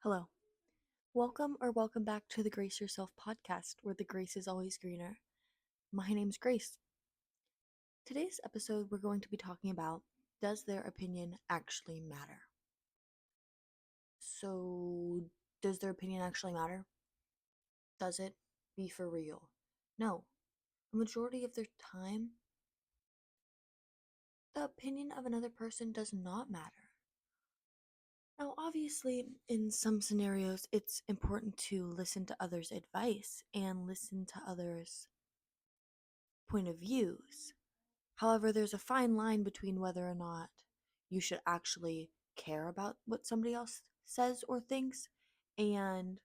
Hello. Welcome back to the Grace Yourself podcast, where the grace is always greener. My name's Grace. Today's episode, we're going to be talking about, does their opinion actually matter? So, does their opinion actually matter? Does it? Be for real. No. A majority of their time, the opinion of another person does not matter. Now, obviously, in some scenarios, it's important to listen to others' advice and listen to others' point of views. However, there's a fine line between whether or not you should actually care about what somebody else says or thinks and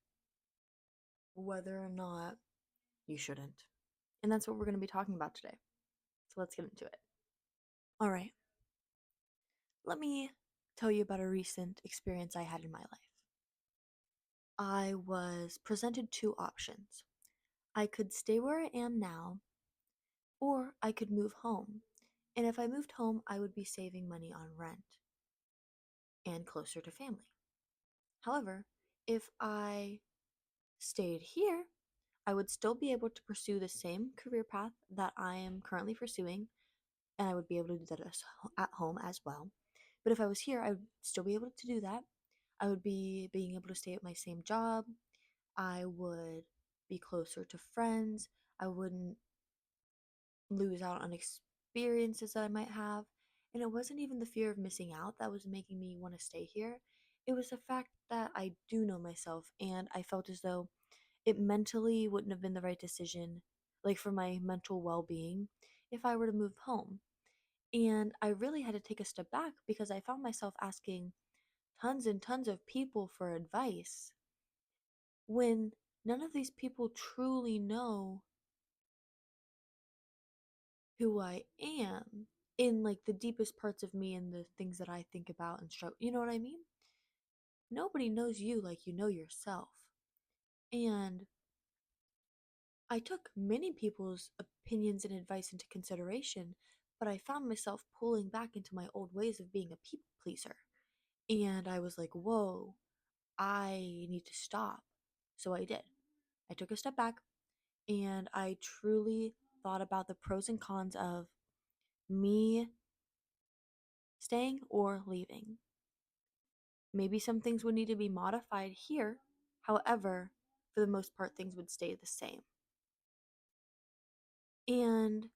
whether or not you shouldn't. And that's what we're going to be talking about today. So let's get into it. All right. Let me tell you about a recent experience I had in my life. I was presented two options. I could stay where I am now, or I could move home. And if I moved home, I would be saving money on rent and closer to family. However, if I stayed here, I would still be able to pursue the same career path that I am currently pursuing, and I would be able to do that at home as well. But if I was here, I would still be able to do that. I would be being able to stay at my same job. I would be closer to friends. I wouldn't lose out on experiences that I might have. And it wasn't even the fear of missing out that was making me want to stay here. It was the fact that I do know myself, and I felt as though it mentally wouldn't have been the right decision, like for my mental well being, if I were to move home. And I really had to take a step back because I found myself asking tons and tons of people for advice when none of these people truly know who I am in like the deepest parts of me and the things that I think about and struggle. You know what I mean? Nobody knows you like you know yourself. And I took many people's opinions and advice into consideration, but I found myself pulling back into my old ways of being a people pleaser. And I was like, whoa, I need to stop. So I did. I took a step back and I truly thought about the pros and cons of me staying or leaving. Maybe some things would need to be modified here. However, for the most part, things would stay the same. And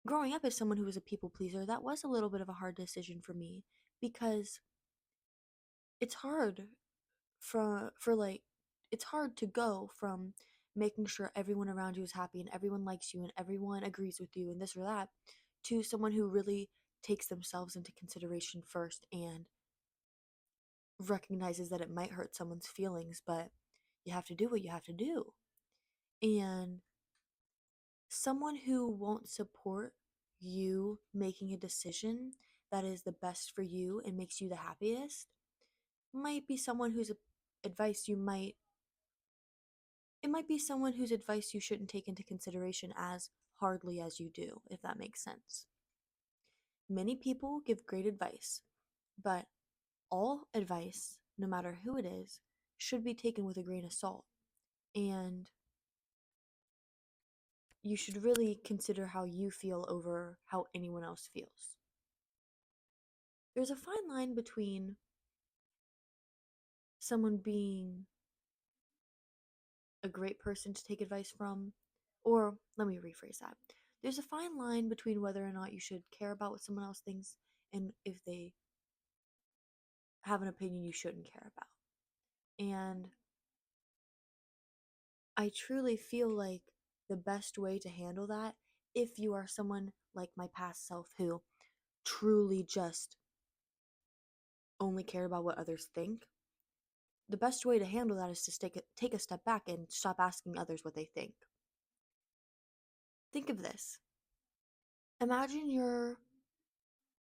growing up as someone who was a people pleaser, that was a little bit of a hard decision for me because it's hard for like it's hard to go from making sure everyone around you is happy and everyone likes you and everyone agrees with you and this or that to someone who really takes themselves into consideration first and recognizes that it might hurt someone's feelings, but you have to do what you have to do. And someone who won't support you making a decision that is the best for you and makes you the happiest might be someone whose advice you might it might be someone whose advice you shouldn't take into consideration as hardly as you do, if that makes sense. Many people give great advice, but all advice, no matter who it is, should be taken with a grain of salt. And you should really consider how you feel over how anyone else feels. There's a fine line between someone being a great person to take advice from, or let me rephrase that. There's a fine line between whether or not you should care about what someone else thinks and if they have an opinion you shouldn't care about. And I truly feel like the best way to handle that, if you are someone like my past self who truly just only care about what others think, the best way to handle that is to take a step back and stop asking others what they think. Think of this. Imagine you're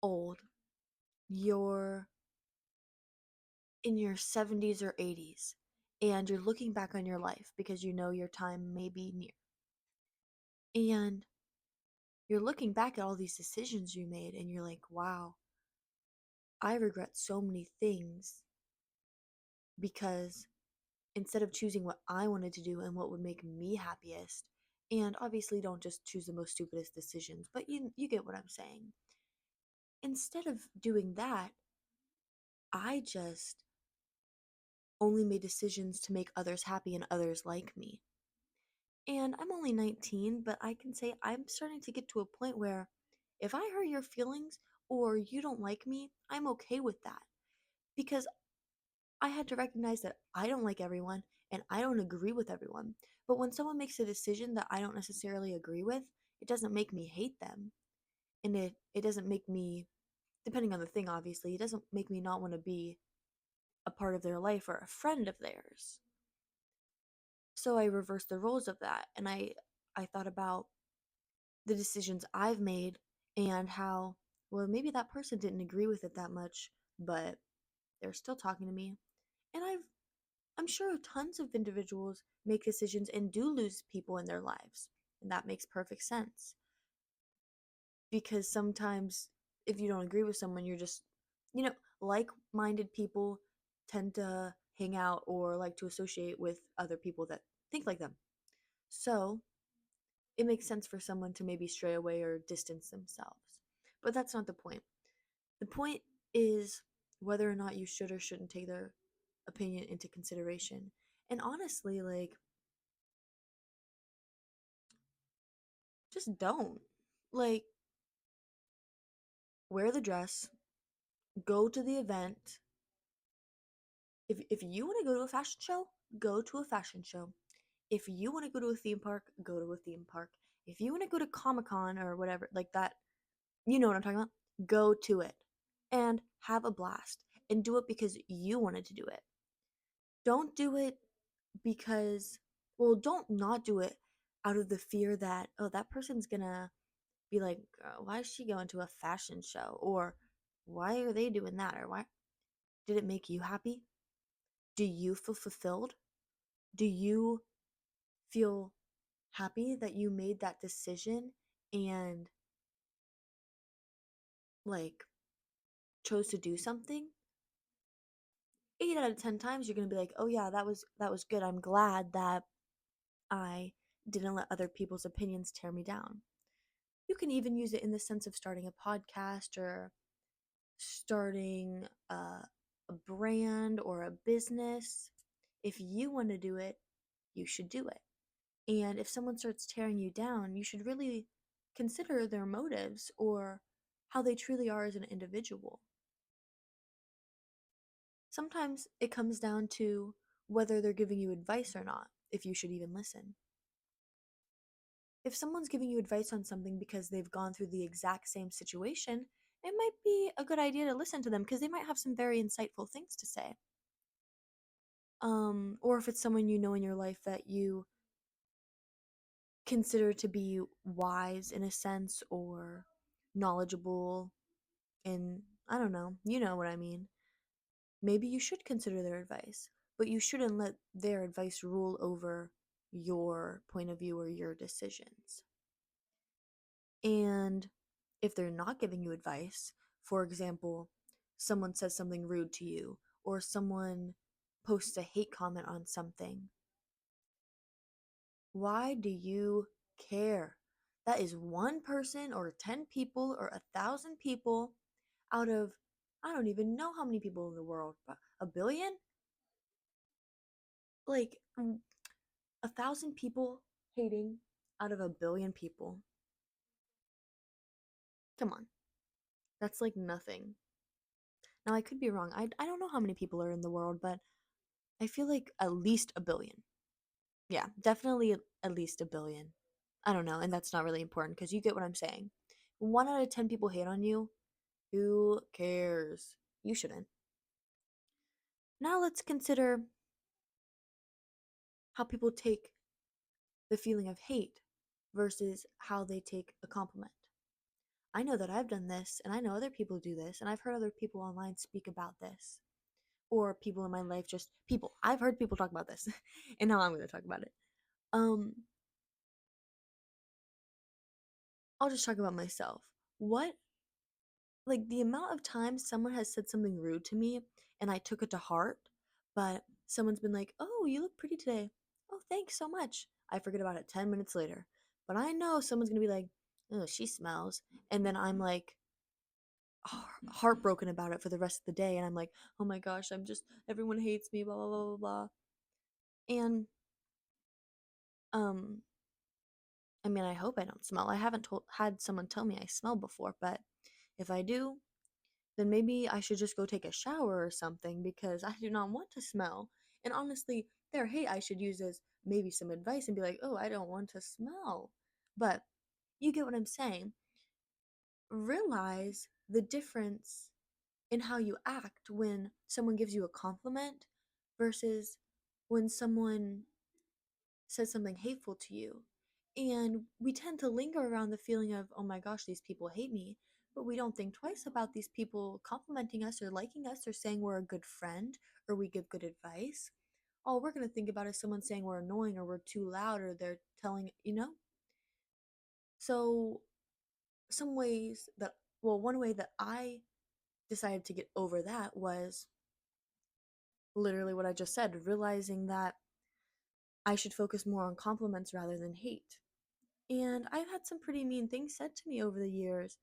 old, you're in your 70s or 80s, and you're looking back on your life because you know your time may be near. And you're looking back at all these decisions you made, and you're like, wow, I regret so many things because instead of choosing what I wanted to do and what would make me happiest, and obviously don't just choose the most stupidest decisions, but you get what I'm saying. Instead of doing that, I just only made decisions to make others happy and others like me. And I'm only 19, but I can say I'm starting to get to a point where if I hurt your feelings or you don't like me, I'm okay with that. Because I had to recognize that I don't like everyone and I don't agree with everyone. But when someone makes a decision that I don't necessarily agree with, it doesn't make me hate them. And it doesn't make me, depending on the thing, obviously, it doesn't make me not want to be a part of their life or a friend of theirs. So I reversed the roles of that and I thought about the decisions I've made and how, well, maybe that person didn't agree with it that much, but they're still talking to me. And I'm sure tons of individuals make decisions and do lose people in their lives. And that makes perfect sense. Because sometimes if you don't agree with someone, you're just, like minded people tend to hang out or like to associate with other people that think like them. So it makes sense for someone to maybe stray away or distance themselves. But that's not the point. The point is whether or not you should or shouldn't take their opinion into consideration. And honestly, like, just don't. Like, wear the dress, go to the event. If you want to go to a fashion show, go to a fashion show. If you want to go to a theme park, go to a theme park. If you want to go to Comic Con or whatever, like that, you know what I'm talking about, go to it and have a blast and do it because you wanted to do it. Don't do it because, well, don't not do it out of the fear that, oh, that person's gonna be like, why is she going to a fashion show? Or why are they doing that? Or why did it make you happy? Do you feel fulfilled? Do you feel happy that you made that decision and like chose to do something? 8 out of 10 times you're gonna be like, oh yeah, that was good. I'm glad that I didn't let other people's opinions tear me down. You can even use it in the sense of starting a podcast or starting a brand or a business. If you want to do it, you should do it. And if someone starts tearing you down, you should really consider their motives or how they truly are as an individual. Sometimes it comes down to whether they're giving you advice or not, if you should even listen. If someone's giving you advice on something because they've gone through the exact same situation, it might be a good idea to listen to them because they might have some very insightful things to say. Or if it's someone you know in your life that you consider to be wise in a sense or knowledgeable in, I don't know, you know what I mean. Maybe you should consider their advice, but you shouldn't let their advice rule over your point of view or your decisions. And if they're not giving you advice, for example, someone says something rude to you or someone posts a hate comment on something, why do you care? That is one person or 10 people or 1,000 people out of, I don't even know how many people in the world, but a billion? Like 1,000 people hating out of a billion people. Come on. That's like nothing. Now, I could be wrong. I don't know how many people are in the world, but I feel like at least a billion. Yeah, definitely at least a billion. I don't know, and that's not really important because you get what I'm saying. 1 out of 10 people hate on you. Who cares? You shouldn't. Now let's consider how people take the feeling of hate versus how they take a compliment. I know that I've done this, and I know other people do this, and I've heard other people online speak about this. Or people in my life, just people. I've heard people talk about this, and now I'm going to talk about it. Um, I'll just talk about myself. What, like, the amount of times someone has said something rude to me and I took it to heart, But someone's been like, "Oh, you look pretty today." "Oh, thanks so much." I forget about it 10 minutes later. But I know someone's going to be like, "Oh, she smells." And then I'm like heartbroken about it for the rest of the day. And I'm like, "Oh my gosh, everyone hates me, blah, blah, blah, blah, blah." And, um, I mean, I hope I don't smell. I haven't had someone tell me I smell before, but if I do, then maybe I should just go take a shower or something because I do not want to smell. And honestly, their hate I should use as maybe some advice and be like, "Oh, I don't want to smell." But you get what I'm saying. Realize the difference in how you act when someone gives you a compliment versus when someone says something hateful to you. And we tend to linger around the feeling of, "Oh my gosh, these people hate me." But we don't think twice about these people complimenting us or liking us or saying we're a good friend or we give good advice. All we're going to think about is someone saying we're annoying or we're too loud or they're telling. So, one way that I decided to get over that was literally what I just said, realizing that I should focus more on compliments rather than hate. And I've had some pretty mean things said to me over the years,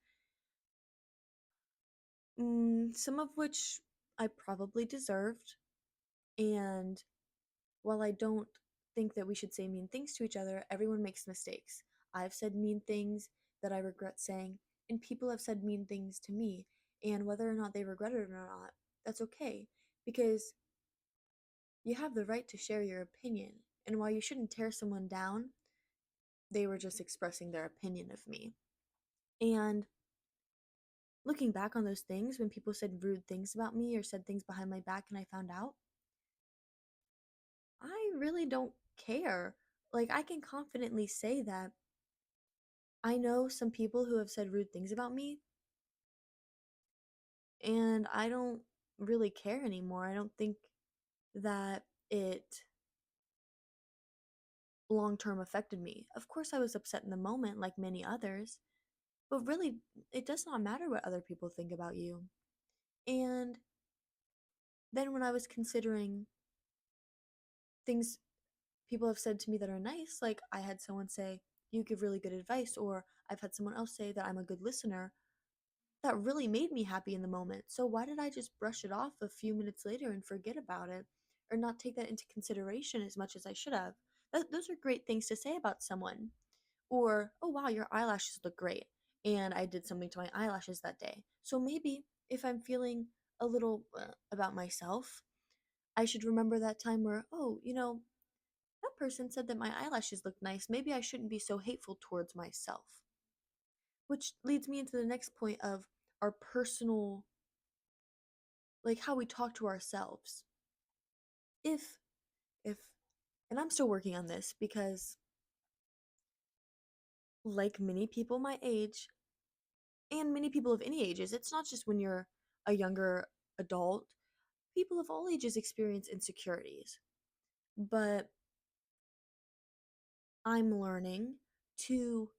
some of which I probably deserved. And while I don't think that we should say mean things to each other, everyone makes mistakes. I've said mean things that I regret saying, and people have said mean things to me. And whether or not they regret it or not, that's okay. Because you have the right to share your opinion. And while you shouldn't tear someone down, they were just expressing their opinion of me. And looking back on those things, when people said rude things about me or said things behind my back and I found out, I really don't care. Like, I can confidently say that I know some people who have said rude things about me, and I don't really care anymore. I don't think that it long term affected me. Of course, I was upset in the moment, like many others, but really, it does not matter what other people think about you. And then when I was considering things people have said to me that are nice, like I had someone say, "You give really good advice," or I've had someone else say that I'm a good listener, that really made me happy in the moment. So why did I just brush it off a few minutes later and forget about it or not take that into consideration as much as I should have? Those are great things to say about someone. Or, "Oh wow, your eyelashes look great." And I did something to my eyelashes that day. So maybe if I'm feeling a little about myself, I should remember that time where, "Oh, that person said that my eyelashes look nice. Maybe I shouldn't be so hateful towards myself." Which leads me into the next point of our personal, like how we talk to ourselves. If, if, and I'm still working on this because, like many people my age, and many people of any ages, it's not just when you're a younger adult, people of all ages experience insecurities. But I'm learning to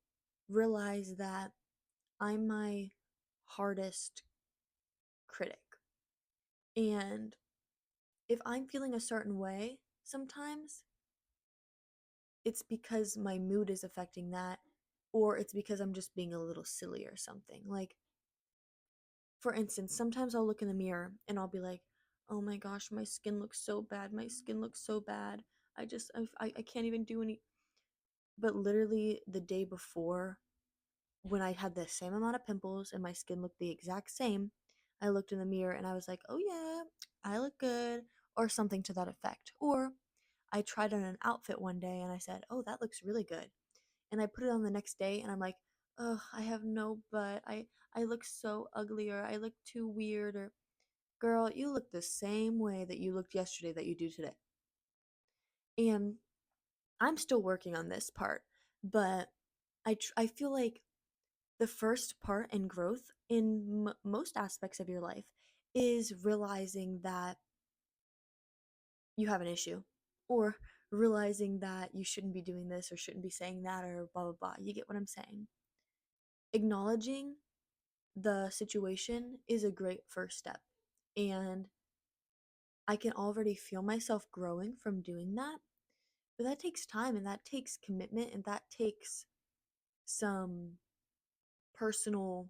realize that I'm my hardest critic. And if I'm feeling a certain way sometimes, it's because my mood is affecting that, or it's because I'm just being a little silly or something. Like, for instance, sometimes I'll look in the mirror and I'll be like, "Oh my gosh, my skin looks so bad. My skin looks so bad. I can't even do any." But literally the day before, when I had the same amount of pimples and my skin looked the exact same, I looked in the mirror and I was like, "Oh yeah, I look good," or something to that effect. Or I tried on an outfit one day and I said, "Oh, that looks really good." And I put it on the next day and I'm like, "Ugh, I have no butt. I look so ugly or I look too weird or girl, you look the same way that you looked yesterday that you do today." And I'm still working on this part, but I feel like the first part in growth in most aspects of your life is realizing that you have an issue or realizing that you shouldn't be doing this or shouldn't be saying that or blah blah blah. You get what I'm saying? Acknowledging the situation is a great first step. And I can already feel myself growing from doing that. But that takes time and that takes commitment and that takes some personal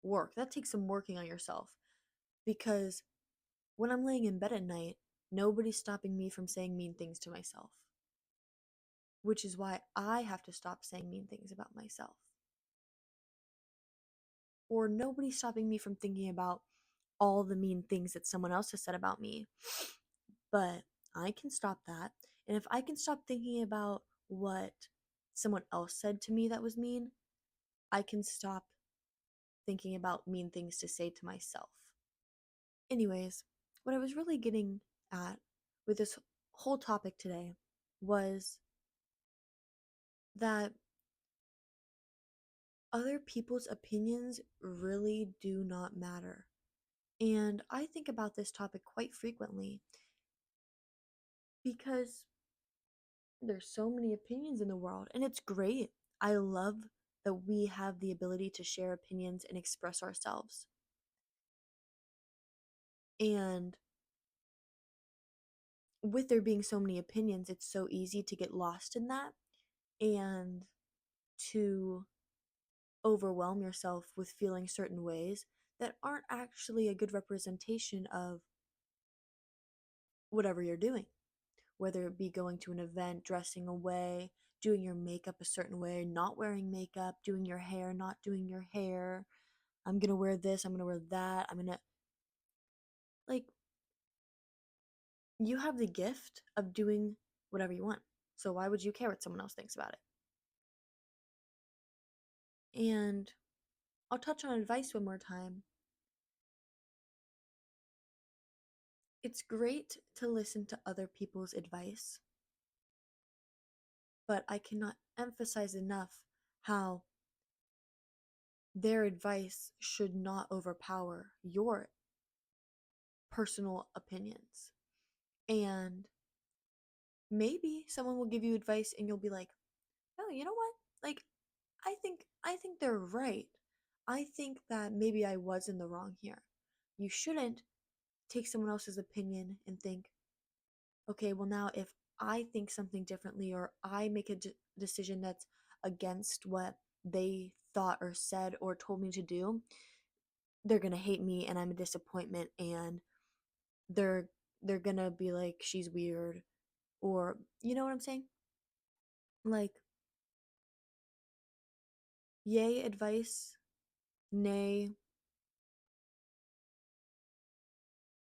work. That takes some working on yourself because when I'm laying in bed at night, nobody's stopping me from saying mean things to myself, which is why I have to stop saying mean things about myself. Or nobody's stopping me from thinking about all the mean things that someone else has said about me. But I can stop that. And if I can stop thinking about what someone else said to me that was mean, I can stop thinking about mean things to say to myself. Anyways, what I was really getting at with this whole topic today was that other people's opinions really do not matter. And I think about this topic quite frequently because there's so many opinions in the world and it's great. I love that we have the ability to share opinions and express ourselves. And with there being so many opinions, it's so easy to get lost in that and to overwhelm yourself with feeling certain ways that aren't actually a good representation of whatever you're doing, whether it be going to an event, dressing away, doing your makeup a certain way, not wearing makeup, doing your hair, not doing your hair. I'm gonna wear this, I'm gonna wear that, I'm gonna, like, you have the gift of doing whatever you want. So why would you care what someone else thinks about it? And I'll touch on advice one more time. It's great to listen to other people's advice, but I cannot emphasize enough how their advice should not overpower your personal opinions. And maybe someone will give you advice and you'll be like, "Oh, you know what? Like I think they're right. I think that maybe I was in the wrong here." You shouldn't take someone else's opinion and think, "Okay, well now if I think something differently or I make a decision that's against what they thought or said or told me to do, they're going to hate me and I'm a disappointment and they're they're going to be like she's weird." Or you know what I'm saying? Like, yay advice, nay,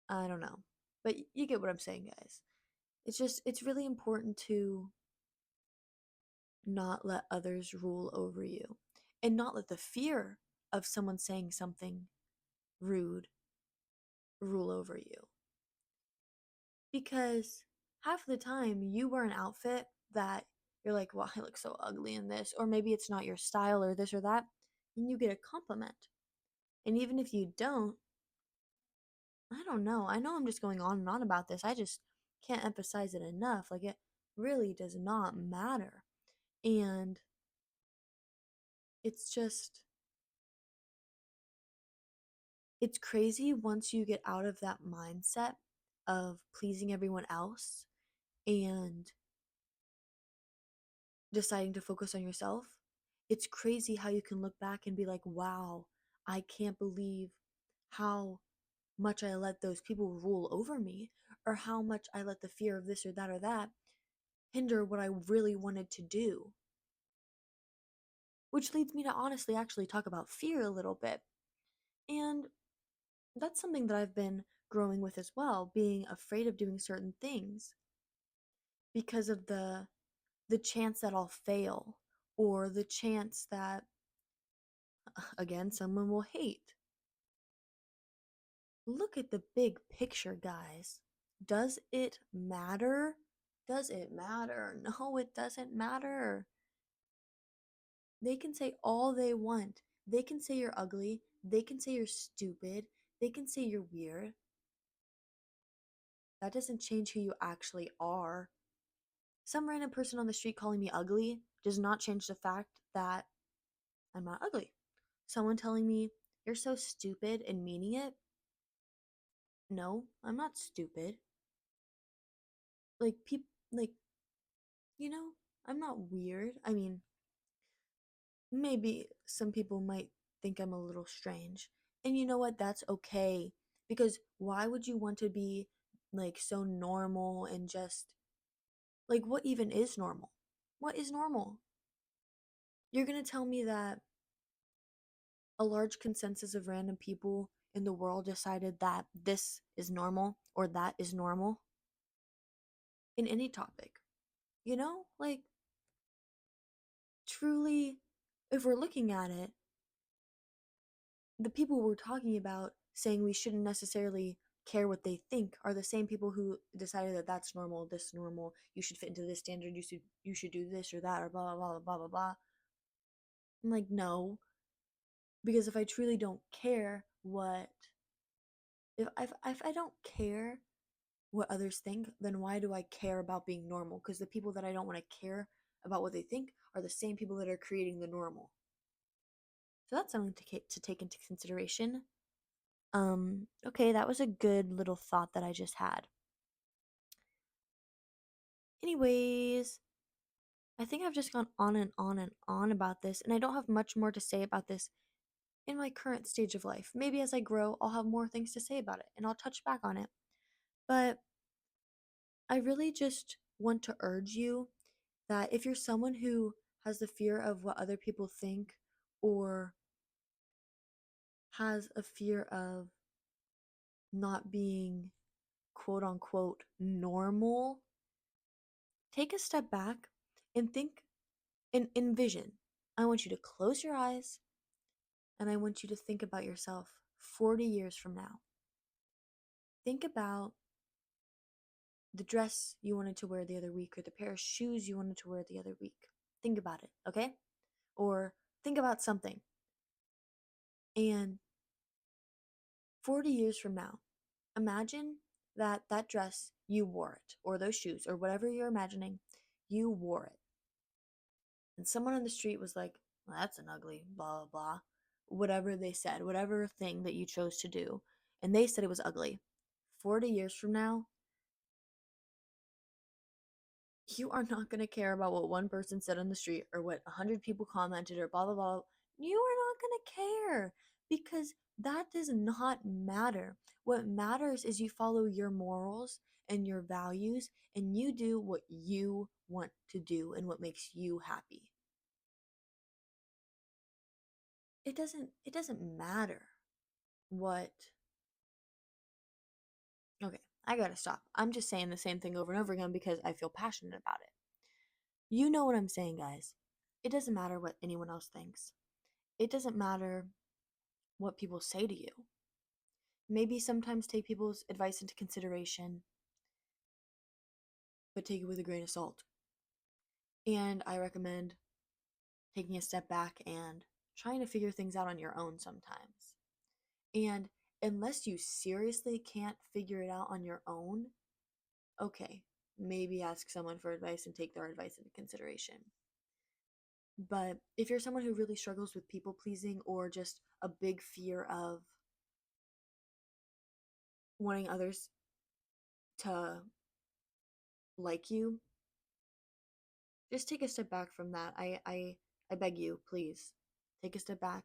I don't know. But you get what I'm saying, guys. It's really important to not let others rule over you and not let the fear of someone saying something rude rule over you. Because half the time you wear an outfit that you're like, "Well, I look so ugly in this," or maybe it's not your style or this or that, and you get a compliment. And even if you don't, I don't know. I know I'm just going on and on about this. I just can't emphasize it enough. Like, it really does not matter. And it's just, it's crazy once you get out of that mindset of pleasing everyone else and deciding to focus on yourself. It's crazy how you can look back and be like, wow, I can't believe how much I let those people rule over me, or how much I let the fear of this or that hinder what I really wanted to do. Which leads me to honestly actually talk about fear a little bit. And that's something that I've been growing with as well, being afraid of doing certain things because of the chance that I'll fail or the chance that again someone will hate. Look at the big picture, guys. Does it matter? Does it matter? No, it doesn't matter. They can say all they want. They can say you're ugly. They can say you're stupid. They can say you're weird. That doesn't change who you actually are. Some random person on the street calling me ugly does not change the fact that I'm not ugly. Someone telling me you're so stupid and meaning it, No, I'm not stupid. Like, people, like, you know, I'm not weird. I mean, maybe some people might think I'm a little strange. And you know what? That's okay. Because why would you want to be like so normal and just like what even is normal? What is normal? You're going to tell me that a large consensus of random people in the world decided that this is normal or that is normal in any topic. You know? Like, truly, if we're looking at it, the people we're talking about saying we shouldn't necessarily care what they think are the same people who decided that that's normal, this normal, you should fit into this standard, you should do this or that or blah blah blah blah blah blah. I'm like, no, because if I truly don't care what if I don't care what others think, then why do I care about being normal? Because the people that I don't want to care about what they think are the same people that are creating the normal. So that's something to take into consideration. Okay, that was a good little thought that I just had. Anyways, I think I've just gone on and on and on about this, and I don't have much more to say about this in my current stage of life. Maybe as I grow, I'll have more things to say about it, and I'll touch back on it. But I really just want to urge you that if you're someone who has the fear of what other people think or has a fear of not being quote unquote normal, take a step back and think and envision. I want you to close your eyes and I want you to think about yourself 40 years from now. Think about the dress you wanted to wear the other week or the pair of shoes you wanted to wear the other week. Think about it, okay? Or think about something. And 40 years from now, imagine that that dress, you wore it, or those shoes, or whatever you're imagining, you wore it. And someone on the street was like, well, that's an ugly, blah, blah, blah. Whatever they said, whatever thing that you chose to do. And they said it was ugly. 40 years from now, you are not going to care about what one person said on the street or what 100 people commented or blah, blah, blah. You are not going to care because that does not matter. What matters is you follow your morals and your values and you do what you want to do and what makes you happy. It doesn't matter what. Okay, I gotta stop. I'm just saying the same thing over and over again because I feel passionate about it. You know what I'm saying, guys. It doesn't matter what anyone else thinks. It doesn't matter what people say to you. Maybe sometimes take people's advice into consideration, but take it with a grain of salt. And I recommend taking a step back and trying to figure things out on your own sometimes. And unless you seriously can't figure it out on your own, okay, maybe ask someone for advice and take their advice into consideration. But if you're someone who really struggles with people pleasing or just a big fear of wanting others to like you, just take a step back from that. I beg you, please. Take a step back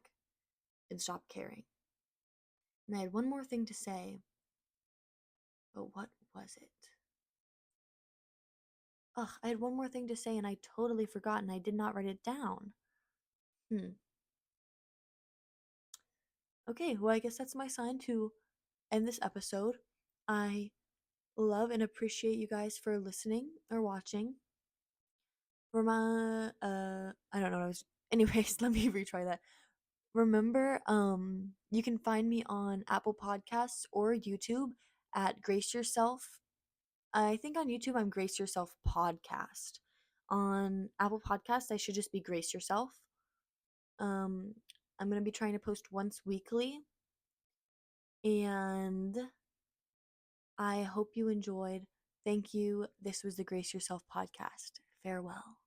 and stop caring. And I had one more thing to say, but what was it? Ugh, I had one more thing to say and I totally forgot and I did not write it down. Okay, well, I guess that's my sign to end this episode. I love and appreciate you guys for listening or watching. I don't know what I was. Anyways, let me retry that. Remember, you can find me on Apple Podcasts or YouTube at Grace Yourself. I think on YouTube I'm Grace Yourself Podcast. On Apple Podcasts, I should just be Grace Yourself. Um, I'm gonna be trying to post once weekly, and I hope you enjoyed. Thank you. This was the Grace Yourself Podcast. Farewell.